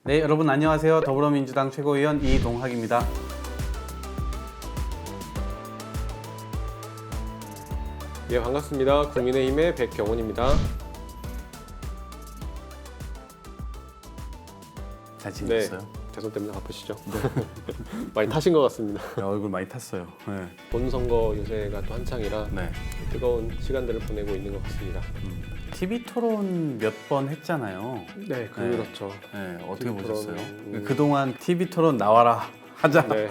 네, 여러분 안녕하세요. 더불어민주당 최고위원 이동학입니다. 예, 반갑습니다. 국민의힘의 백경훈입니다. 잘 지내셨어요? 대선 때문에 바쁘시죠? 많이 타신 것 같습니다. 네, 얼굴 많이 탔어요. 네. 본선거 요새가 또 한창이라 네. 뜨거운 시간들을 보내고 있는 것 같습니다. TV 토론 몇 번 했잖아요. 네, 그렇죠. 네, 어떻게 TV 보셨어요? 토론, 그동안 TV 토론 나와라 하자. 네,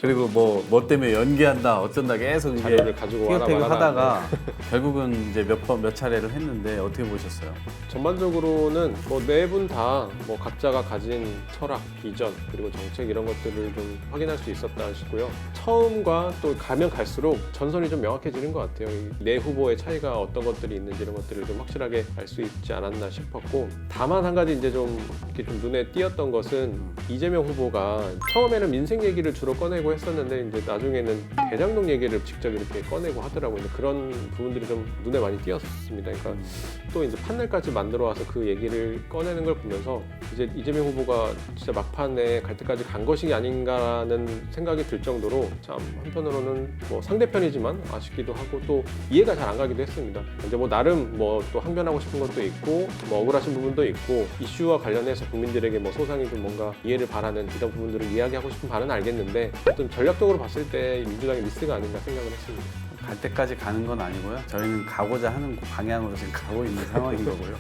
그리고 뭐 때문에 연기한다 어쩐다 계속 이게 자료를 가지고 와라 티격태격 말아라. 하다가 결국은 이제 몇 차례를 했는데 어떻게 보셨어요? 전반적으로는 뭐 네 분 다 뭐 각자가 가진 철학, 비전 그리고 정책 이런 것들을 좀 확인할 수 있었다 싶고요. 처음과 또 가면 갈수록 전선이 좀 명확해지는 것 같아요. 이네 후보의 차이가 어떤 것들이 있는지 이런 것들을 좀 확실하게 알 수 있지 않았나 싶었고, 다만 한 가지 이제 좀 이렇게 좀 눈에 띄었던 것은 이재명 후보가 처음에는 민생 얘기를 주로 꺼내고 했었는데 이제 나중에는 대장동 얘기를 직접 이렇게 꺼내고 하더라고요. 그런 부분들이 좀 눈에 많이 띄었습니다. 그러니까 또 이제 판넬까지 만들어 와서 그 얘기를 꺼내는 걸 보면서 이제 이재명 후보가 진짜 막판에 갈 때까지 간 것이 아닌가라는 생각이 들 정도로 참 한편으로는 뭐 상대편이지만 아쉽기도 하고 또 이해가 잘 안 가기도 했습니다. 이제 뭐 나름 뭐 또 항변하고 싶은 것도 있고 뭐 억울하신 부분도 있고 이슈와 관련해서 국민들에게 뭐 소상히 좀 뭔가 이해를 바라는 이런 부분들을 이야기하고 싶은 바는 알겠는데 어떤 전략적으로 봤을 때 민주당의 미스가 아닌가 생각을 했습니다. 갈 때까지 가는 건 아니고요. 저희는 가고자 하는 방향으로 지금 가고 있는 상황인 거고요.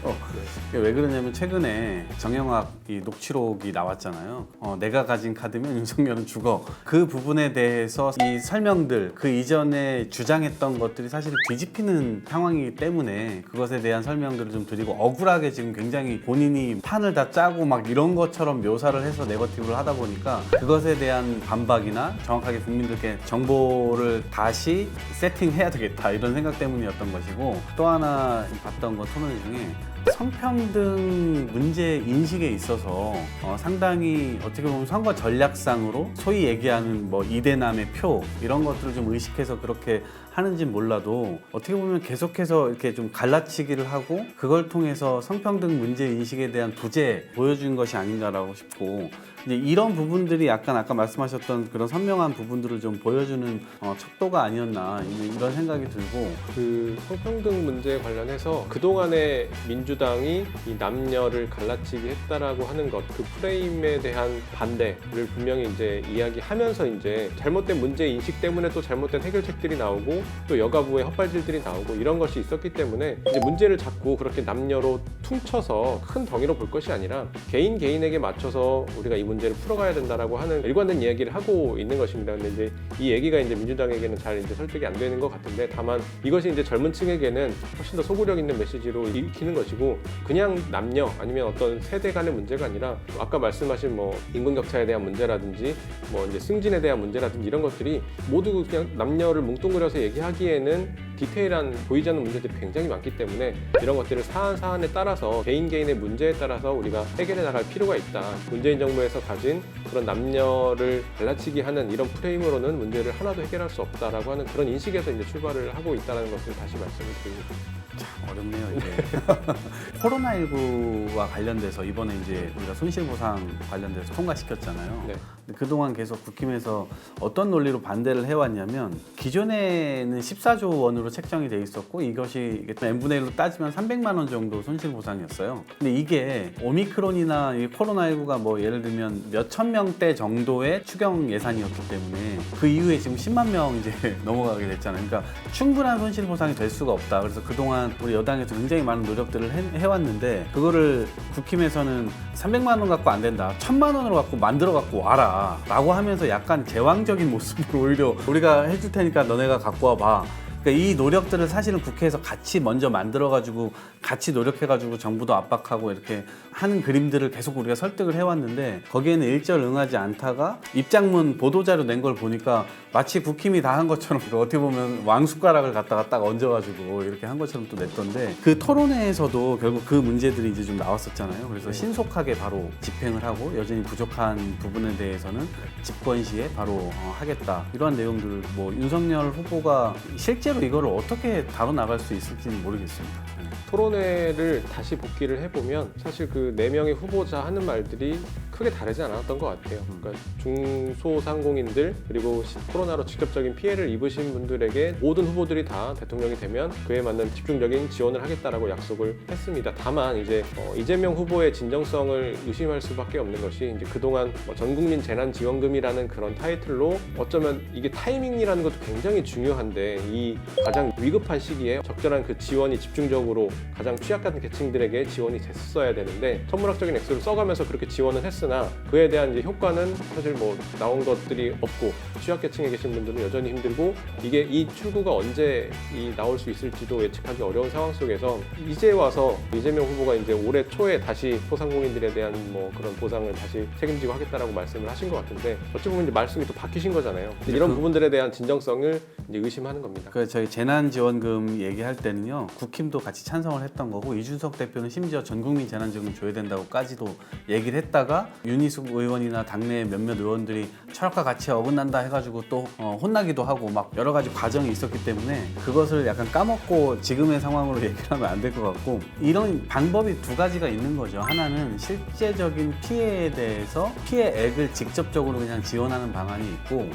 왜 그러냐면 최근에 정영학 이 녹취록이 나왔잖아요. 내가 가진 카드면 윤석열은 죽어. 그 부분에 대해서 이 설명들, 그 이전에 주장했던 것들이 사실 뒤집히는 상황이기 때문에 그것에 대한 설명들을 좀 드리고, 억울하게 지금 굉장히 본인이 판을 다 짜고 막 이런 것처럼 묘사를 해서 네거티브를 하다 보니까 그것에 대한 반박이나 정확하게 국민들께 정보를 다시 세팅해야 되겠다 이런 생각 때문이었던 것이고, 또 하나 봤던 것 토론 중에 성평등 문제 인식에 있어서 상당히 어떻게 보면 선거 전략상으로 소위 얘기하는 뭐 이대남의 표 이런 것들을 좀 의식해서 그렇게 하는진 몰라도 어떻게 보면 계속해서 이렇게 좀 갈라치기를 하고 그걸 통해서 성평등 문제 인식에 대한 부재 보여준 것이 아닌가라고 싶고, 이제 이런 부분들이 약간 아까 말씀하셨던 그런 선명한 부분들을 좀 보여주는 척도가 아니었나 이런 생각이 들고, 그 성평등 문제에 관련해서 그동안의 민주당이 이 남녀를 갈라치기 했다라고 하는 것, 그 프레임에 대한 반대를 분명히 이제 이야기하면서 이제 잘못된 문제 인식 때문에 또 잘못된 해결책들이 나오고 또 여가부의 헛발질들이 나오고 이런 것이 있었기 때문에 이제 문제를 자꾸 그렇게 남녀로 퉁쳐서 큰 덩이로 볼 것이 아니라 개인에게 맞춰서 우리가 이 문제를 풀어가야 된다라고 하는 일관된 이야기를 하고 있는 것입니다. 근데 이제 이 얘기가 이제 민주당에게는 잘 이제 설득이 안 되는 것 같은데, 다만 이것이 이제 젊은 층에게는 훨씬 더 소구력 있는 메시지로 읽히는 것이고, 그냥 남녀 아니면 어떤 세대 간의 문제가 아니라 아까 말씀하신 뭐 인권 격차에 대한 문제라든지 뭐 이제 승진에 대한 문제라든지 이런 것들이 모두 그냥 남녀를 뭉뚱그려서 얘기하기에는 디테일한 보이지 않는 문제들이 굉장히 많기 때문에 이런 것들을 사안에 따라서 개인의 문제에 따라서 우리가 해결해 나갈 필요가 있다. 문재인 정부에서 가진 그런 남녀를 갈라치기 하는 이런 프레임으로는 문제를 하나도 해결할 수 없다라고 하는 그런 인식에서 이제 출발을 하고 있다는 것을 다시 말씀을 드립니다. 참 어렵네요 이게. 코로나19와 관련돼서 이번에 이제 우리가 손실보상 관련돼서 통과시켰잖아요. 네. 근데 그동안 계속 국힘에서 어떤 논리로 반대를 해왔냐면, 기존에는 14조 원으로 책정이 돼 있었고 이것이 n분의 1로 따지면 300만 원 정도 손실보상이었어요. 근데 이게 오미크론이나 이 코로나19가 뭐 예를 들면 몇천 명대 정도의 추경 예산이었기 때문에 그 이후에 지금 10만 명 이제 넘어가게 됐잖아요. 그러니까 충분한 손실보상이 될 수가 없다. 그래서 그동안 우리 여당에서 굉장히 많은 노력들을 해왔는데, 그거를 국힘에서는 300만 원 갖고 안 된다, 1000만 원으로 갖고 만들어 갖고 와라 라고 하면서 약간 제왕적인 모습으로 오히려 우리가 해줄 테니까 너네가 갖고 와봐. 그러니까 이 노력들을 사실은 국회에서 같이 먼저 만들어가지고 같이 노력해가지고 정부도 압박하고 이렇게 하는 그림들을 계속 우리가 설득을 해왔는데, 거기에는 일절 응하지 않다가 입장문 보도자료 낸 걸 보니까 마치 국힘이 다 한 것처럼 어떻게 보면 왕숟가락을 갖다가 딱 얹어가지고 이렇게 한 것처럼 또 냈던데, 그 토론회에서도 결국 그 문제들이 이제 좀 나왔었잖아요. 그래서 신속하게 바로 집행을 하고 여전히 부족한 부분에 대해서는 집권 시에 바로 하겠다, 이러한 내용들을 뭐 윤석열 후보가 실제 실제로 이거를 어떻게 다뤄 나갈 수 있을지는 모르겠습니다. 토론회를 다시 복귀를 해보면 사실 그 4명의 후보자 하는 말들이 크게 다르지 않았던 것 같아요. 그러니까 중소상공인들 그리고 코로나로 직접적인 피해를 입으신 분들에게 모든 후보들이 다 대통령이 되면 그에 맞는 집중적인 지원을 하겠다라고 약속을 했습니다. 다만 이제 이재명 후보의 진정성을 의심할 수밖에 없는 것이 이제 그동안 전국민 재난지원금이라는 그런 타이틀로 어쩌면 이게 타이밍이라는 것도 굉장히 중요한데 이 가장 위급한 시기에 적절한 그 지원이 집중적으로 가장 취약한 계층들에게 지원이 됐어야 되는데 천문학적인 액수를 써가면서 그렇게 지원을 했으나 그에 대한 이제 효과는 사실 나온 것들이 없고 취약계층에 계신 분들은 여전히 힘들고 이게 이 출구가 언제 나올 수 있을지도 예측하기 어려운 상황 속에서 이제 와서 이재명 후보가 이제 올해 초에 다시 소상공인들에 대한 그런 보상을 다시 책임지고 하겠다라고 말씀을 하신 것 같은데 어찌 보면 이제 말씀이 또 바뀌신 거잖아요. 이런 부분들에 대한 진정성을 이제 의심하는 겁니다. 저희 재난지원금 얘기할 때는요, 국힘도 같이 찬성을 했던 거고 이준석 대표는 심지어 전국민 재난지원금 줘야 된다고까지도 얘기를 했다가 윤희숙 의원이나 당내 몇몇 의원들이 철학과 같이 어긋난다 해가지고 또 혼나기도 하고 막 여러 가지 과정이 있었기 때문에 그것을 약간 까먹고 지금의 상황으로 얘기를 하면 안 될 것 같고 이런 방법이 두 가지가 있는 거죠. 하나는 실제적인 피해에 대해서 피해액을 직접적으로 그냥 지원하는 방안이 있고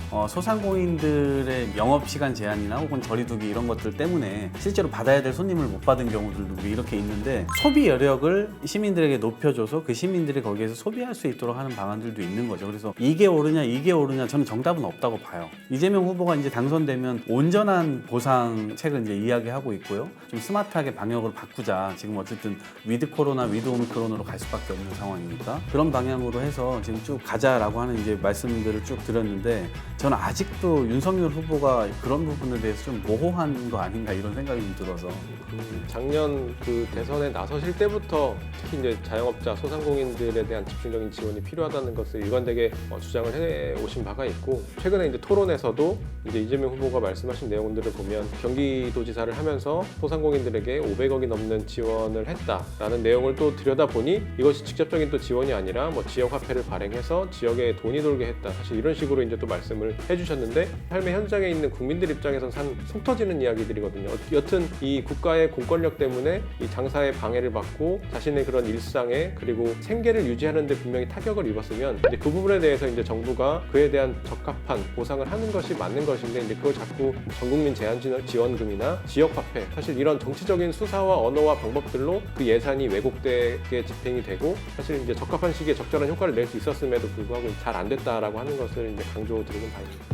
소상공인들의 영업시간 제한이나 혹은 거리두기 이런 것들 때문에 실제로 받아야 될 손님을 못 받은 경우들도 이렇게 있는데 소비 여력을 시민들에게 높여줘서 그 시민들이 거기에서 소비할 수 있도록 하는 방안들도 있는 거죠. 그래서 이게 옳으냐 저는 정답은 없다고 봐요. 이재명 후보가 이제 당선되면 온전한 보상책을 이제 이야기하고 있고요. 좀 스마트하게 방역을 바꾸자. 지금 어쨌든 위드 코로나, 위드 오미크론으로 갈 수밖에 없는 상황이니까 그런 방향으로 해서 지금 쭉 가자라고 하는 이제 말씀들을 쭉 드렸는데 저는 아직도 윤석열 후보가 그런 부분에 대해서 좀 모호한 거 아닌가 이런 생각이 좀 들어서 작년 그 대선에 나서실 때부터 특히 이제 자영업자, 소상공인들에 대한 집중적인 지원이 필요하다는 것을 일관되게 주장을 해 오신 바가 있고 최근에 이제 토론에서도 이제 이재명 후보가 말씀하신 내용들을 보면 경기도지사를 하면서 소상공인들에게 500억이 넘는 지원을 했다라는 내용을 또 들여다보니 이것이 직접적인 또 지원이 아니라 지역 화폐를 발행해서 지역에 돈이 돌게 했다. 사실 이런 식으로 이제 또 말씀을 해주셨는데 삶의 현장에 있는 국민들 입장에선 참 속 터지는 이야기들이거든요. 여튼 이 국가의 공권력 때문에 이 장사에 방해를 받고 자신의 그런 일상에 그리고 생계를 유지하는 데 분명히 타격을 입었으면 이제 그 부분에 대해서 이제 정부가 그에 대한 적합한 보상을 하는 것이 맞는 것인데 이제 그걸 자꾸 전국민 재난지원금이나 지역화폐 사실 이런 정치적인 수사와 언어와 방법들로 그 예산이 왜곡되게 집행이 되고 사실 이제 적합한 시기에 적절한 효과를 낼 수 있었음에도 불구하고 잘 안 됐다라고 하는 것을 이제 강조드리는 바입니다.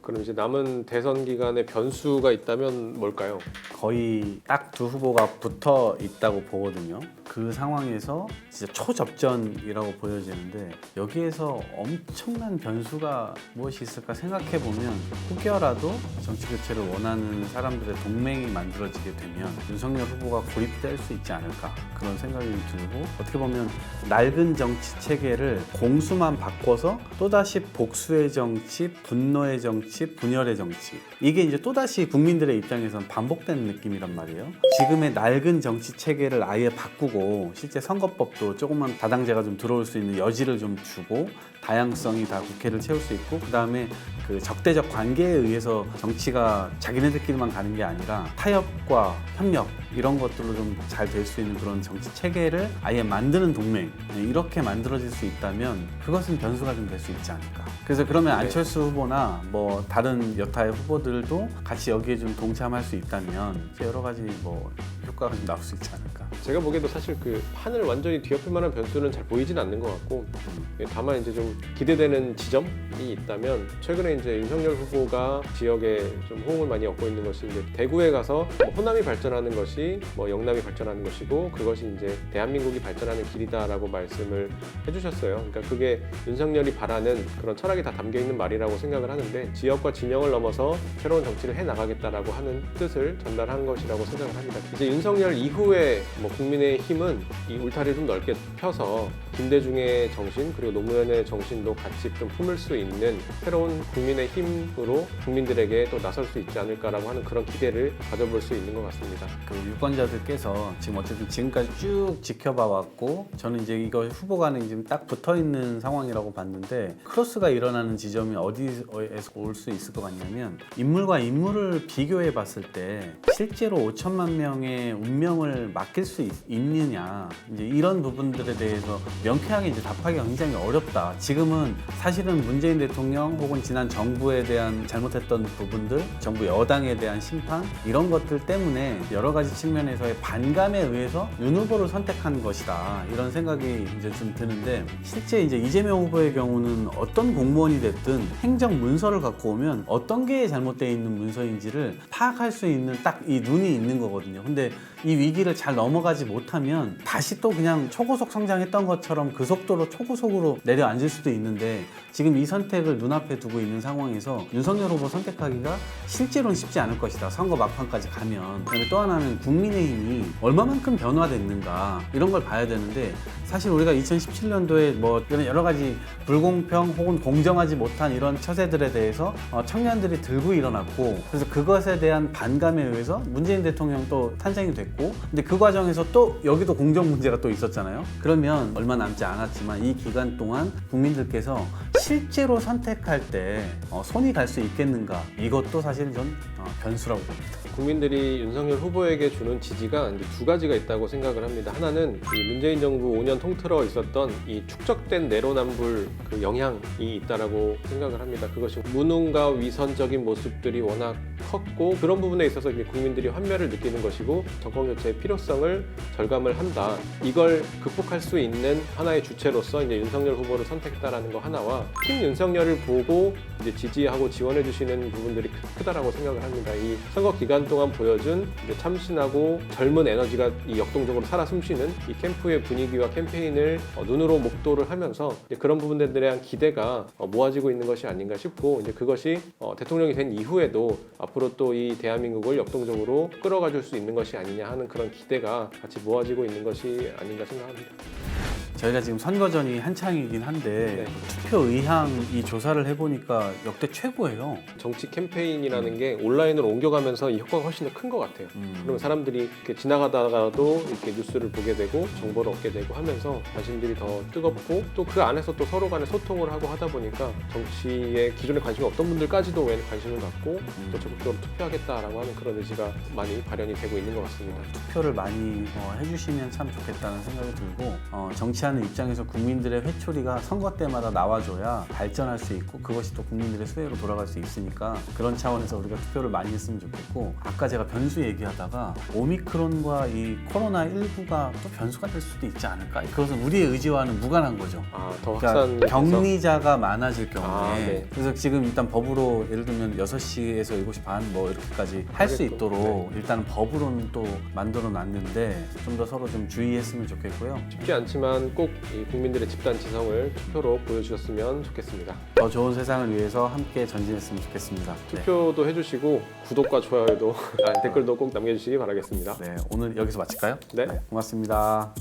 그럼 이제 남은 대선 기간에 변수가 있다면 뭘까요? 거의 딱 두 후보가 붙어 있다고 보거든요. 그 상황에서 진짜 초접전이라고 보여지는데 여기에서 엄청난 변수가 무엇이 있을까 생각해 보면 혹여라도 정치 교체를 원하는 사람들의 동맹이 만들어지게 되면 윤석열 후보가 고립될 수 있지 않을까 그런 생각이 들고 어떻게 보면 낡은 정치 체계를 공수만 바꿔서 또다시 복수의 정치, 분노의 정치, 분열의 정치 이게 이제 또다시 국민들의 입장에선 반복되는 느낌이란 말이에요. 지금의 낡은 정치 체계를 아예 바꾸고 실제 선거법도 조금만 다당제가 좀 들어올 수 있는 여지를 좀 주고 다양성이 다 국회를 채울 수 있고 그 다음에 그 적대적 관계에 의해서 정치가 자기네들끼리만 가는 게 아니라 타협과 협력 이런 것들로 좀 잘 될 수 있는 그런 정치 체계를 아예 만드는 동맹 이렇게 만들어질 수 있다면 그것은 변수가 좀 될 수 있지 않을까. 그래서 그러면 안철수 후보나 다른 여타의 후보들도 같이 여기에 좀 동참할 수 있다면 여러 가지 효과가 좀 나올 수 있지 않을까. 제가 보기에도 사실 그 판을 완전히 뒤엎을 만한 변수는 잘 보이진 않는 것 같고 다만 이제 좀 기대되는 지점이 있다면 최근에 이제 윤석열 후보가 지역에 좀 호응을 많이 얻고 있는 것이 이제 대구에 가서 호남이 발전하는 것이 영남이 발전하는 것이고 그것이 이제 대한민국이 발전하는 길이다라고 말씀을 해주셨어요. 그러니까 그게 윤석열이 바라는 그런 철학이 다 담겨 있는 말이라고 생각을 하는데 지역과 진영을 넘어서 새로운 정치를 해 나가겠다라고 하는 뜻을 전달한 것이라고 생각을 합니다. 이제 윤석열 이후에 뭐 국민의힘은 이 울타리를 좀 넓게 펴서 김대중의 정신 그리고 노무현의 정신도 같이 좀 품을 수 있는 새로운 국민의힘으로 국민들에게 또 나설 수 있지 않을까라고 하는 그런 기대를 가져볼 수 있는 것 같습니다. 그 유권자들께서 지금 어쨌든 지금까지 쭉 지켜봐 왔고 저는 이제 이거 후보 간에 지금 딱 붙어 있는 상황이라고 봤는데 크로스가 일어나는 지점이 어디에서 올 수 있을 것 같냐면 인물과 인물을 비교해 봤을 때 실제로 5천만 명의 운명을 맡길 수 있느냐 이제 이런 부분들에 대해서 명쾌하게 이제 답하기가 굉장히 어렵다. 지금은 사실은 문재인 대통령 혹은 지난 정부에 대한 잘못했던 부분들, 정부 여당에 대한 심판 이런 것들 때문에 여러 가지 측면에서의 반감에 의해서 윤 후보를 선택한 것이다. 이런 생각이 이제 좀 드는데 실제 이제 이재명 후보의 경우는 어떤 공무원이 됐든 행정 문서를 갖고 오면 어떤 게 잘못되어 있는 문서인지를 파악할 수 있는 딱 이 눈이 있는 거거든요. 근데 이 위기를 잘 넘어가지 못하면 다시 또 그냥 초고속 성장했던 것처럼 그 속도로 초고속으로 내려앉을 수도 있는데 지금 이 선택을 눈앞에 두고 있는 상황에서 윤석열 후보 선택하기가 실제로는 쉽지 않을 것이다. 선거 막판까지 가면. 그다음에 또 하나는 국민의힘이 얼마만큼 변화됐는가 이런 걸 봐야 되는데 사실 우리가 2017년도에 뭐 이런 여러 가지 불공평 혹은 공정하지 못한 이런 처세들에 대해서 청년들이 들고 일어났고 그래서 그것에 대한 반감에 의해서 문재인 대통령 또 탄생이 됐고 근데 그 과정에서 또 여기도 공정 문제가 또 있었잖아요. 그러면 얼마 남지 않았지만 이 기간 동안 국민들께서 실제로 선택할 때 손이 갈 수 있겠는가 이것도 사실 전 변수라고 봅니다. 국민들이 윤석열 후보에게 주는 지지가 이제 두 가지가 있다고 생각을 합니다. 하나는 이 문재인 정부 5년 통틀어 있었던 이 축적된 내로남불 그 영향이 있다라고 생각을 합니다. 그것이 무능과 위선적인 모습들이 워낙 컸고 그런 부분에 있어서 이제 국민들이 환멸을 느끼는 것이고 정권 교체의 필요성을 절감을 한다. 이걸 극복할 수 있는 하나의 주체로서 이제 윤석열 후보를 선택했다라는 거 하나와 팀 윤석열을 보고 이제 지지하고 지원해 주시는 부분들이 크다라고 생각을 합니다. 이 선거 기간 동안 보여준 이제 참신하고 젊은 에너지가 이 역동적으로 살아 숨쉬는 이 캠프의 분위기와 캠페인을 눈으로 목도를 하면서 이제 그런 부분들에 대한 기대가 모아지고 있는 것이 아닌가 싶고 이제 그것이 대통령이 된 이후에도 앞으로 또 이 대한민국을 역동적으로 끌어가줄 수 있는 것이 아니냐 하는 그런 기대가 같이 모아지고 있는 것이 아닌가 생각합니다. 저희가 지금 선거전이 한창이긴 한데 투표 의향 이 조사를 해보니까 역대 최고예요. 정치 캠페인이라는 게 온라인으로 옮겨가면서 이 효과가 훨씬 더 큰 것 같아요. 그러면 사람들이 이렇게 지나가다가도 이렇게 뉴스를 보게 되고 정보를 얻게 되고 하면서 관심들이 더 뜨겁고 또 그 안에서 또 서로 간에 소통을 하고 하다 보니까 정치에 기존에 관심이 없던 분들까지도 왜 관심을 갖고 또 적극적으로 투표하겠다라고 하는 그런 의지가 많이 발현이 되고 있는 것 같습니다. 투표를 많이 해주시면 참 좋겠다는 생각이 들고 정치하는 입장에서 국민들의 회초리가 선거 때마다 나와줘야 발전할 수 있고 그것이 또 국민들의 수혜로 돌아갈 수 있으니까 그런 차원에서 우리가 투표를 많이 했으면 좋겠고 아까 제가 변수 얘기하다가 오미크론과 이 코로나19가 또 변수가 될 수도 있지 않을까? 그것은 우리의 의지와는 무관한 거죠. 더 그러니까 확산 격리자가 많아질 경우에 네. 그래서 지금 일단 법으로 예를 들면 6시에서 7시 반 뭐 이렇게까지 할 수 있도록 일단 법으로는 또 만들어 놨는데 좀 더 서로 좀 주의했으면 좋겠고요. 쉽지 않지만 꼭 이 국민들의 집단 지성을 투표로 보여주셨으면 좋겠습니다. 더 좋은 세상을 위해서 함께 전진했으면 좋겠습니다. 투표도 해주시고 구독과 좋아요도 댓글도 꼭 남겨주시기 바라겠습니다. 네, 오늘 여기서 마칠까요? 네. 고맙습니다.